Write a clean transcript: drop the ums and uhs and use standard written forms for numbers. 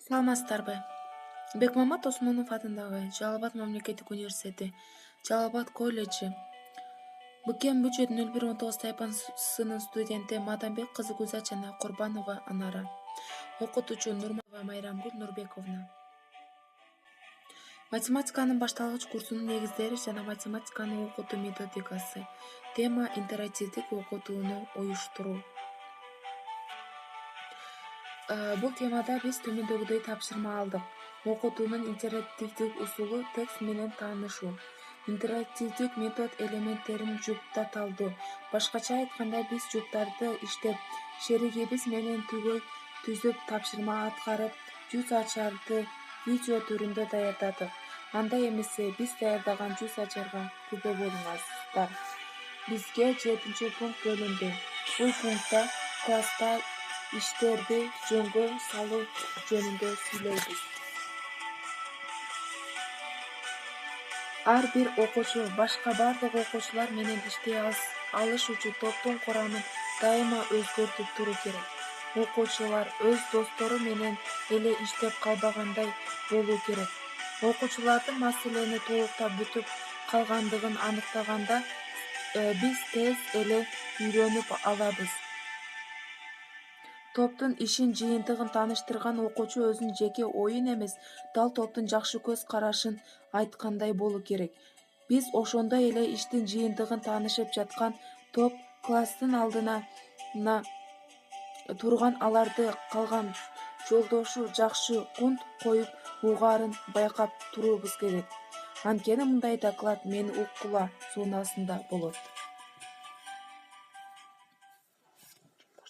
Саламатсыздарбы? Бекмамат Осмонов атындагы Жалал Абад мамлекеттик университети, Жалал Абад колледжи, БКМ бюджет 0119 тайпасынын студенти Мадамбек кызы Гүлзат жана Курбанова Анара, окутуучу Нурманова Майрамгүл Нурбековна. Математиканын башталгыч курсунун негиздери жана математиканы окутуу методикасы. Тема: интерактивдик окутууну уюштуруу. Бул темада биз төмөндөгүдөй тапшырма алдык. Окутуунун интерактивдик усулу: текст менен таанышуу. Интерактивдик метод элементтерин жуптаталдоо. Башкача айтканда, биз жуптарды иштеп, шеригибиз менен түзүп, тапшырма аткарып, жүз ачарды видео түрүндө даярдадык. Андай эмесе, биз даярдаган жүз ачарга күбө болуңуздар. Бизге 7-пункт бөлүндү. Бул пунктта класста иштерди жөнгө салуу жөнүндө сүйлөйбүз. Ар бир окуучу башка бардык окуучулар менен иштей алыш үчүн топтун курамын дайыма өзгөртүп туруу керек. Окуучулар өз достору менен эле иштеп калбагандай болуу керек. Окуучулардын маселени толуктап бүтүп калгандыгын аныктаганда биз тез эле үйрөнүп алабыз. Топтун ишин, жыйынтыгын тааныштырган окуучу өзүнүн жеке оюн эмес, дал топтун жакшы көз карашын айткандай болуу керек. Биз ошондой эле иштин жыйынтыгын таанышып жаткан топ класстын алдына турган аларды калган жолдошу жакшы кунт коюп угаарын байкап туруубуз керек. Анткени мындай доклад мени укула зонасында болот.